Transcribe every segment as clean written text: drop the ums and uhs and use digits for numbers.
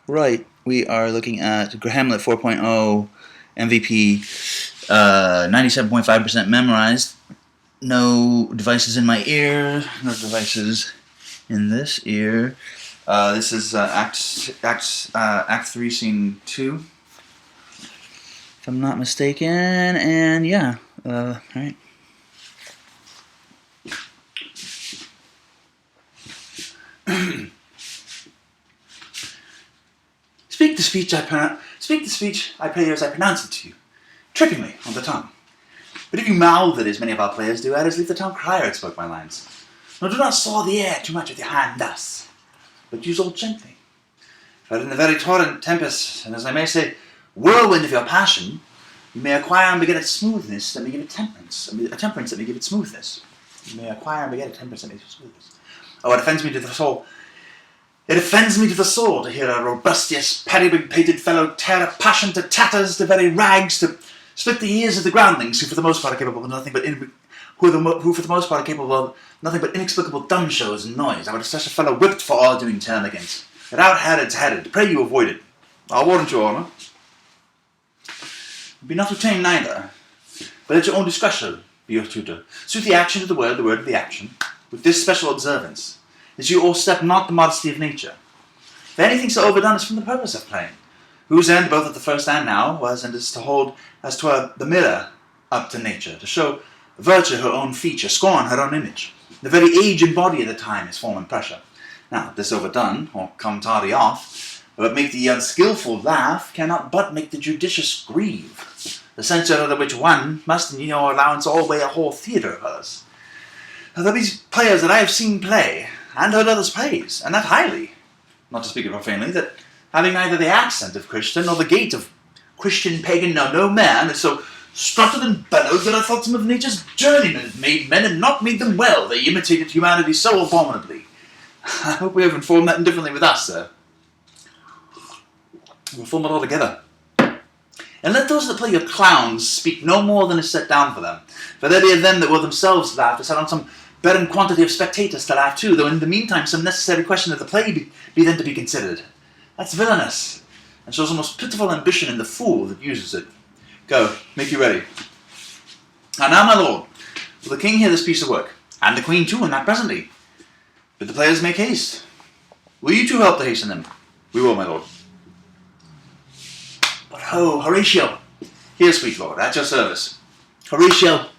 Right, we are looking at Grahamlet 4.0 MVP, 97.5% memorized. No devices in my ear, no devices in this ear. This is Act 3, Scene 2, if I'm not mistaken, and yeah, alright. Speak the speech, I pray you as I pronounce it to you, trippingly on the tongue. But if you mouth it as many of our players do, as leave the tongue crier had spoke my lines. Nor do not saw the air too much with your hand thus, but use all gently. For in the very torrent tempest, and as I may say, whirlwind of your passion, you may acquire and beget a smoothness that may give it temperance, a temperance that may give it smoothness. You may acquire and beget a temperance that may give it smoothness. Oh, it offends me to the soul. It offends me to the soul to hear a robustious, periwig-pated fellow tear a passion to tatters, to very rags, to split the ears of the groundlings, who for the most part are capable of nothing but inexplicable dumb shows and noise. I would have such a fellow whipped for all doing termagants. Without Herod's headed, pray you avoid it. I'll warrant your honour. Be not to tame neither, but at your own discretion be your tutor. Suit the action to the word of the action, with this special observance, that you all step not the modesty of nature. For anything so overdone is from the purpose of playing, whose end both at the first and now was and is to hold as 'twere the mirror up to nature, to show virtue her own feature, scorn her own image. The very age and body of the time is form and pressure. Now, this overdone, or come tardy off, but make the unskilful laugh, cannot but make the judicious grieve. The censure of which one must, in your allowance, all weigh a whole theatre of hers. Now, there be players that I have seen play, and heard others praise, and that highly, not to speak of profanely, that having neither the accent of Christian nor the gait of Christian pagan, no man, is so strutted and bellowed that I thought some of nature's journeymen had made men and not made them well. They imitated humanity so abominably. I hope we have informed that indifferently with us, sir. We'll form it all together. And let those that play your clowns speak no more than is set down for them. For there be of them that will themselves laugh to set on some barren quantity of spectators to laugh too, though in the meantime some necessary question of the play be then to be considered. That's villainous, and shows a most pitiful ambition in the fool that uses it. Go, make you ready. And now, my lord, will the king hear this piece of work, and the queen too, and that presently? Bid the players make haste. Will you two help to hasten them? We will, my lord. But ho, Horatio! Here, sweet lord, at your service. Horatio!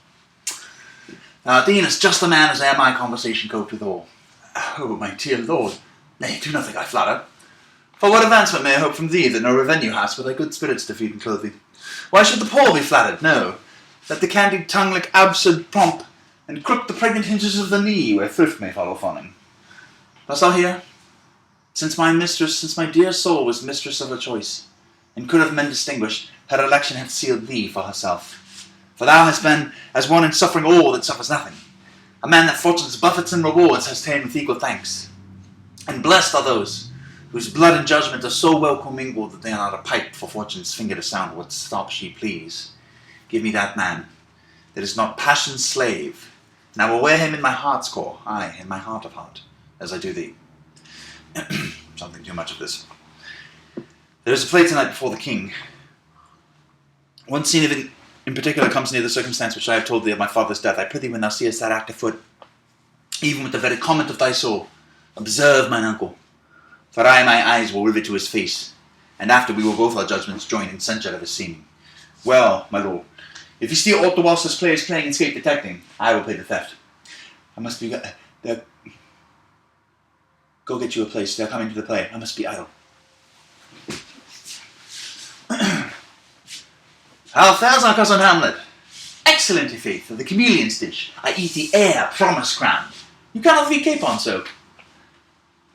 Dean is just the man as e'er my conversation coped withal. Oh, my dear lord, nay, do not think I flatter. For what advancement may I hope from thee that no revenue hast but thy good spirits to feed and clothe thee? Why should the poor be flattered? No. Let the candied tongue lick absurd pomp, and crook the pregnant hinges of the knee where thrift may follow fawning. Dost thou hear? Since my dear soul was mistress of her choice, and could of men distinguish, her election hath sealed thee for herself. For thou hast been as one in suffering all that suffers nothing. A man that fortune's buffets and rewards has ta'en with equal thanks. And blessed are those whose blood and judgment are so well commingled that they are not a pipe for fortune's finger to sound what stop she please. Give me that man that is not passion's slave, and I will wear him in my heart's core, aye, in my heart of heart, as I do thee. Something too much of this. There is a play tonight before the king. One scene of it in particular comes near the circumstance which I have told thee of my father's death. I prithee, when thou seest that act afoot, even with the very comment of thy soul, observe mine uncle, for I my eyes will rivet to his face, and after we will both our judgments join in censure of his seeming. Well, my lord, if you steal aught the whilst this player is playing and escape detecting, I will pay the theft. I must be... Go get you a place. They're coming to the play. I must be idle. How fares our cousin Hamlet? Excellent, i' faith, the chameleon stitch. I eat the air, promise crammed. You cannot feed capon so.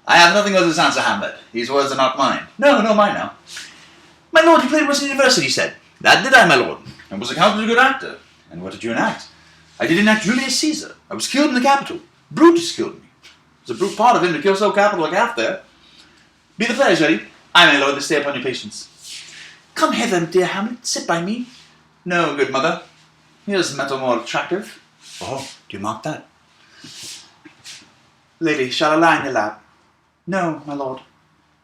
I have nothing other to answer Hamlet. These words are not mine. No, mine now. My lord, you played at Western University, he said. That did I, my lord, and was accounted a good actor. And what did you enact? I did enact Julius Caesar. I was killed in the Capitol. Brutus killed me. It was a brute part of him to kill so capital like half there. Be the players ready? I, my lord, to stay upon your patience. Come hither, dear Hamlet, sit by me. No, good mother. Here's metal more attractive. Oh, do you mark that? Lady, shall I lie in your lap? No, my lord.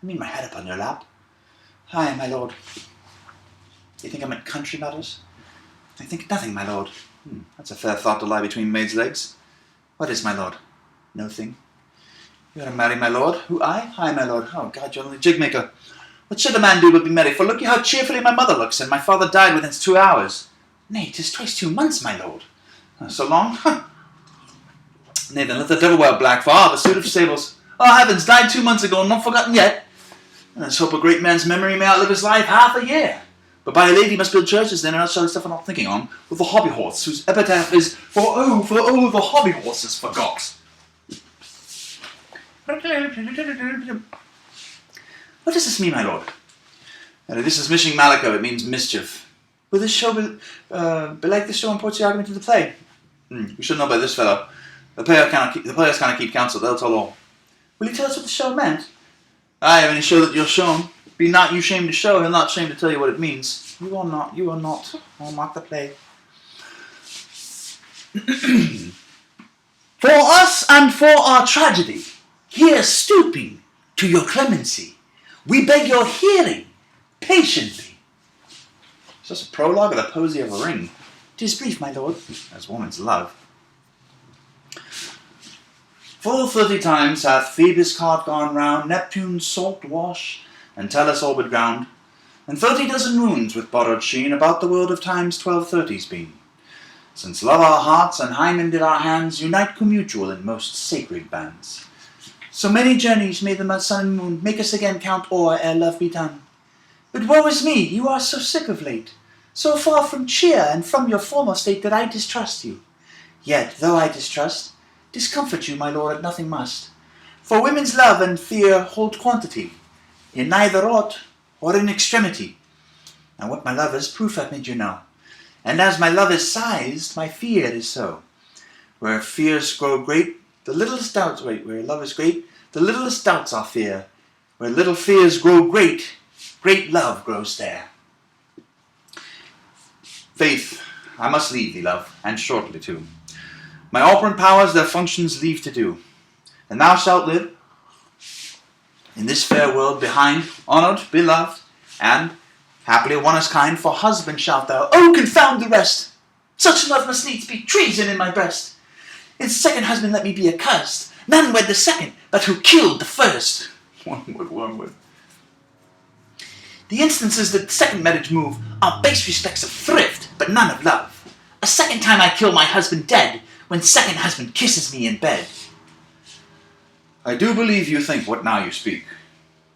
I mean my head upon your lap. Aye, my lord. You think I meant country matters? I think nothing, my lord. That's a fair thought to lie between maids' legs. What is, my lord? No thing. You are to marry, my lord. Who, I? Aye, my lord. Oh, God, you're only jig maker. What should a man do but be merry? For look ye how cheerfully my mother looks, and my father died within 2 hours. Nay, 'tis twice 2 months, my lord. So long? Nay, then let the devil wear black, for the suit of sables. Oh, heavens, died 2 months ago, not forgotten yet. And let's hope a great man's memory may outlive his life half a year. But by a lady must build churches then, and that's stuff I'm not thinking on, with the hobby horse, whose epitaph is, for the hobby horses forgot. What does this mean, my lord? This is Mishing Malako, it means mischief. Will this show be like the show imports the argument of the play? We should know by this fellow. The players cannot keep counsel, they'll tell all. Will you tell us what the show meant? Aye, of any show that you're shown. Be not you shamed to show, he'll not shame to tell you what it means. You are not. I'll mark the play. For us and for our tragedy, here stooping to your clemency, we beg your hearing patiently. Is this a prologue or the posy of a ring? 'Tis brief, my lord, as woman's love. Full 30 times hath Phoebus' cart gone round, Neptune's salt wash, and Tellus' orbit ground, and 30 dozen moons with borrowed sheen about the world of times 1230's been, since love our hearts and Hymen did our hands unite commutual in most sacred bands. So many journeys may the sun and moon make us again count o'er ere love be done. But woe is me, you are so sick of late, so far from cheer and from your former state that I distrust you. Yet, though I distrust, discomfort you, my lord, at nothing must. For women's love and fear hold quantity, in neither aught or in extremity. And what my love is, proof I've made you know. And as my love is sized, my fear is so. Where fears grow great, the littlest doubts, where love is great, the littlest doubts are fear. Where little fears grow great, great love grows there. Faith, I must leave thee, love, and shortly too. My operant powers their functions leave to do. And thou shalt live in this fair world behind, honoured, beloved, and happily one as kind, for husband shalt thou. Oh, confound the rest! Such love must needs be treason in my breast. Its second husband let me be accursed. None wed the second, but who killed the first. Wormwood. The instances that second marriage move are base respects of thrift, but none of love. A second time I kill my husband dead, when second husband kisses me in bed. I do believe you think what now you speak,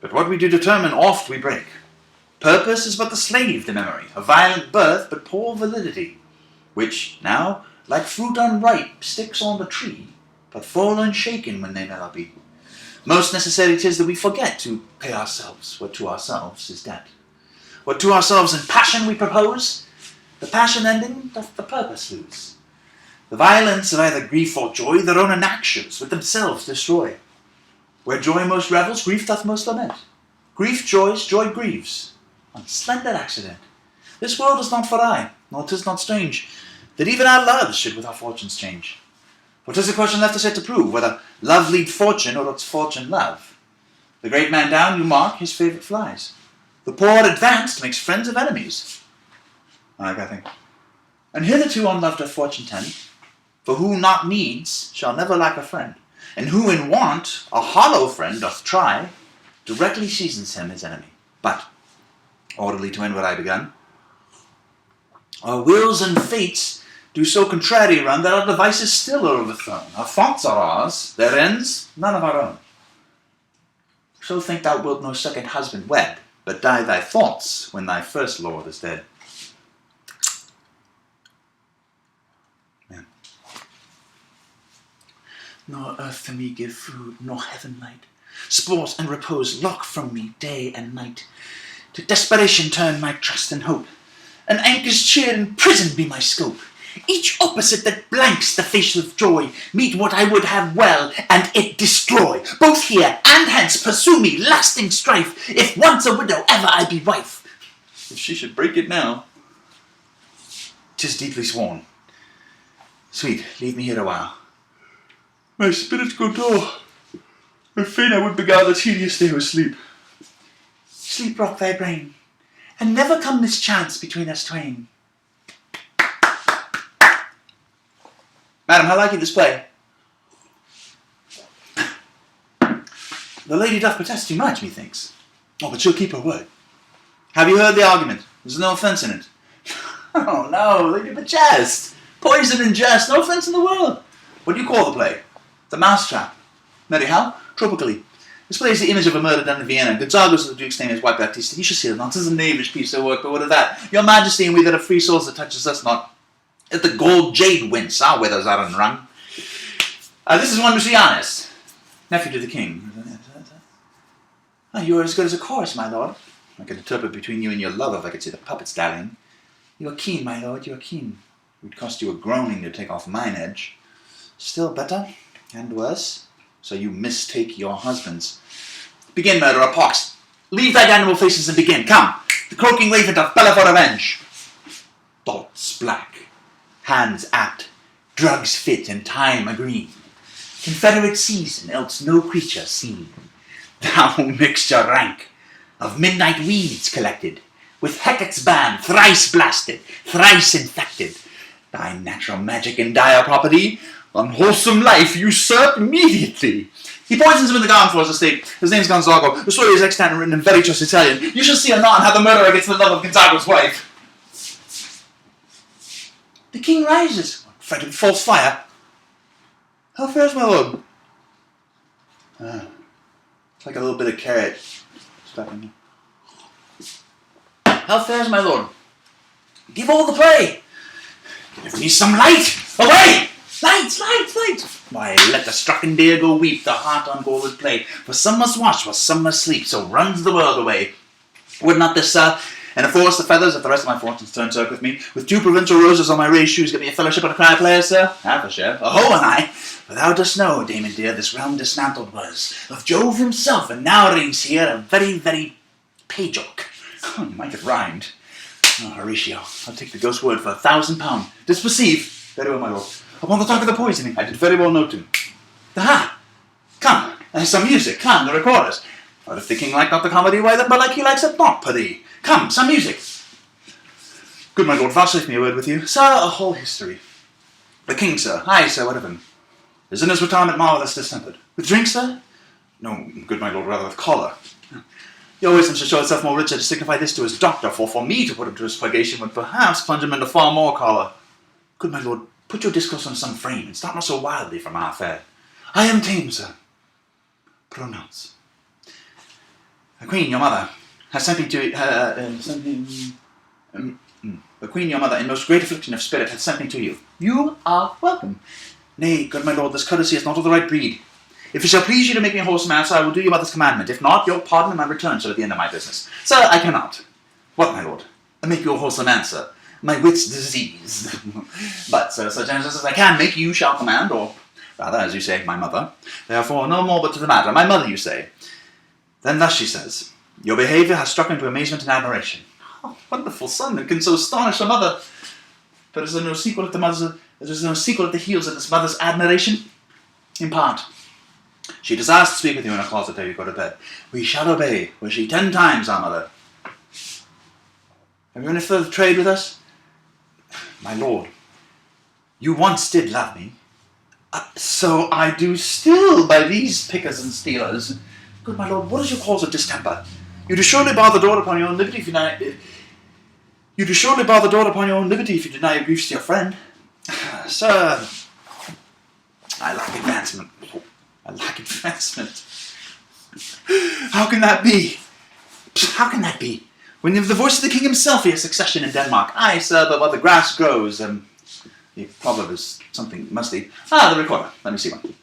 but what we do determine oft we break. Purpose is but the slave to memory, a violent birth but poor validity, which now, like fruit unripe, sticks on the tree, but fall unshaken when they never be. Most necessary 'tis that we forget to pay ourselves what to ourselves is debt. What to ourselves in passion we propose, the passion ending doth the purpose lose. The violence of either grief or joy their own enactions with themselves destroy. Where joy most revels, grief doth most lament. Grief joys, joy grieves, on slender accident. This world is not for aye, nor 'tis not strange, that even our loves should with our fortunes change. For 'tis a question left us yet to prove, whether love lead fortune, or its fortune love. The great man down, you mark, his favourite flies. The poor advanced makes friends of enemies. I think. And hitherto unloved of fortune tend, for who not needs shall never lack a friend, and who in want a hollow friend doth try, directly seasons him his enemy. But, orderly to end what I begun, our wills and fates do so contrary run, that our devices still are overthrown. Our thoughts are ours, their ends none of our own. So think thou wilt no second husband wed, but die thy thoughts when thy first lord is dead. Man. Nor earth to me give food, nor heaven light. Sport and repose lock from me day and night. To desperation turn my trust and hope. An anchor's cheer in prison be my scope. Each opposite that blanks the face of joy, meet what I would have well, and it destroy. Both here and hence pursue me lasting strife, if once a widow ever I be wife. If she should break it now, 'tis deeply sworn. Sweet, leave me here a while. My spirits go dull, and fain I would beguile the tedious day with sleep. sleep rock thy brain, and never come mischance between us twain. Madam, how like you this play? The lady doth protest too much, methinks. Oh, but she'll keep her word. Have you heard the argument? There's no offence in it. Oh, no, they do but jest. Poison and jest, no offence in the world. What do you call the play? The Mousetrap. Mary, how? Tropically. This play is the image of a murder done in Vienna. Gonzalo's the Duke's name is White Baptista. You should see it not. 'Tis a knavish piece of work, but what of that? Your Majesty and we that have free souls that touches us not. If the gold jade wince, our withers are unwrung. This is one Lucianus, nephew to the king. You are as good as a chorus, my lord. I could interpret between you and your lover if I could see the puppet stallion. You are keen, my lord, you are keen. It would cost you a groaning to take off mine edge. Still better, and worse, so you mistake your husbands. Begin, murderer, pox. Leave thy damnable faces and begin. Come, the croaking raven doth bellow for revenge. Thoughts black, hands apt, drugs fit, and time agreeing. Confederate season, else no creature seen. Thou mixture rank, of midnight weeds collected, with Hecate's band thrice blasted, thrice infected, thy natural magic and dire property, unwholesome life usurp immediately. He poisons him in the garden for his estate. His name's Gonzago. The story is extant and written in very true Italian. You shall see anon how the murderer gets the love of Gonzago's wife. The king rises, fretted with false fire. How fares my lord? It's like a little bit of carrot. How fares my lord? Give all the play. Give me some light. Away! Light, light, light. Why, let the stricken deer go weep, the heart on gold play. For some must watch, while some must sleep, so runs the world away. Would not this, sir, and a forest of feathers, if the rest of my fortunes turn turk with me, with 2 provincial roses on my raised shoes, get me a fellowship on a cry player, sir? Half a share. A hoe and I. For thou dost know, Damon dear, this realm dismantled was of Jove himself, and now reigns here a very, very payjock. Oh, you might have rhymed. Oh, Horatio, I'll take the ghost's word for £1,000. Didst perceive? Very well, my lord. Upon the talk of the poisoning, I did very well note him. Aha! Come, there's some music. Come, the recorders. But if the king like not the comedy, why the belike he likes it not, putty. Come, some music. Good my lord, vouchsafe me a word with you. Sir, a whole history. The king, sir. Aye, sir, what of him? Is in his retirement marvellous distempered. With drink, sir? No, good my lord, rather with choler. Your wisdom should show itself more richer to signify this to his doctor, for me to put him to his purgation would perhaps plunge him into far more choler. Good my lord, put your discourse on some frame, and start not so wildly from our fare. I am tame, sir. Pronounce. The queen, your mother, has sent me to the queen, your mother, in most great affliction of spirit, hath sent me to you. You are welcome. Nay, good my lord, this courtesy is not of the right breed. If it shall please you to make me a wholesome answer, I will do you mother's commandment. If not, your pardon and my return shall be the end of my business. Sir, I cannot. What, my lord? I make you a wholesome answer. My wit's disease. But, sir, such answers as I can make, you shall command, or rather, as you say, my mother. Therefore, no more but to the matter. My mother, you say. Then thus she says, your behaviour has struck into amazement and admiration. Oh, wonderful son, that can so astonish a mother. But is there no sequel at the heels of this mother's admiration? In part. She desires to speak with you in a closet ere you go to bed. We shall obey, were she 10 times our mother. Have you any further trade with us? My lord, you once did love me. So I do still by these pickers and stealers. Good my lord, what is your cause of distemper? You do surely bar the door upon your own liberty if you deny your griefs to your friend. Sir, I lack advancement. How can that be? How can that be? When you have the voice of the king himself, he has succession in Denmark. Aye, sir, but while the grass grows, the proverb is something musty. The recorder. Let me see one.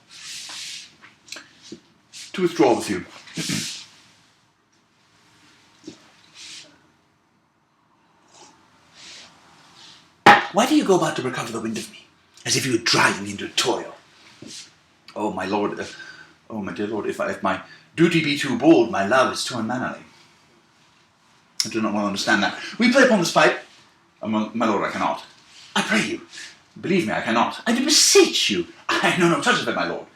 To withdraw with you. Why do you go about to recover the wind of me, as if you would drive me into toil? Oh, my lord, my dear lord, if my duty be too bold, my love is too unmannerly. I do not well understand that. We play upon this pipe. My lord, I cannot. I pray you. Believe me, I cannot. I do beseech you. I know no touch of it, my lord.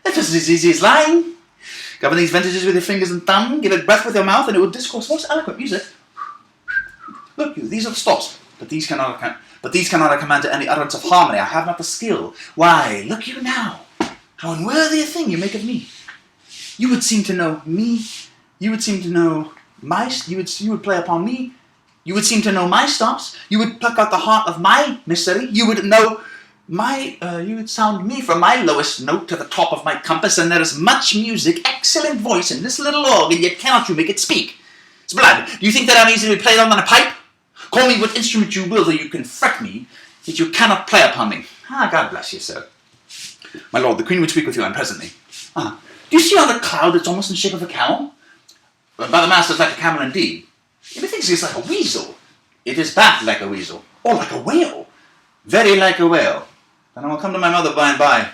That is as easy as lying. Govern these vintages with your fingers and thumb, give it breath with your mouth, and it will discourse most eloquent music. Look, these are the stops, but these cannot I command to any utterance of harmony. I have not the skill. Why, look you now, how unworthy a thing you make of me. You would seem to know me. You would seem to know you would play upon me. You would seem to know my stops. You would pluck out the heart of my misery. You would know you would sound me from my lowest note to the top of my compass, and there is much music, excellent voice in this little organ, yet cannot you make it speak. Blood, do you think that I'm easy to be played on than a pipe? Call me what instrument you will, though you can fret me, yet you cannot play upon me. God bless you, sir. My lord, the Queen would speak with you presently. Do you see on the cloud it's almost in the shape of a camel? By the master, it's like a camel indeed. Methinks it's like a weasel. It is backed like a weasel, or like a whale. Very like a whale. Then I will come to my mother by and by.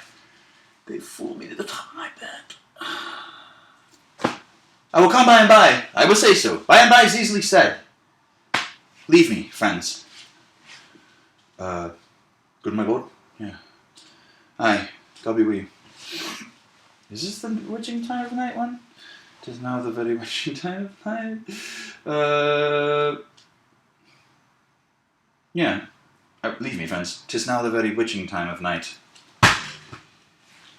They fool me to the top of my bed. I will come by and by. I will say so. By and by is easily said. Leave me, friends. Good, my lord? Yeah. Aye, God be with you. Is this the witching time of night one? 'Tis now the very witching time of night. Yeah. Leave me, friends. 'Tis now the very witching time of night.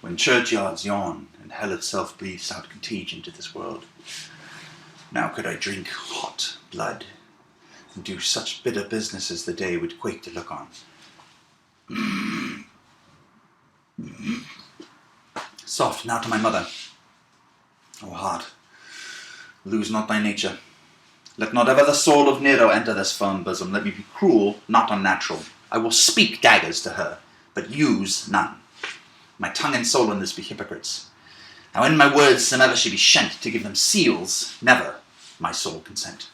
When churchyards yawn and hell itself breathes out contagion to this world. Now could I drink hot blood and do such bitter business as the day would quake to look on. Soft, now to my mother. O heart, lose not thy nature. Let not ever the soul of Nero enter this firm bosom. Let me be cruel, not unnatural. I will speak daggers to her, but use none. My tongue and soul in this be hypocrites. Now in my words somever she be shent to give them seals, never my soul consent.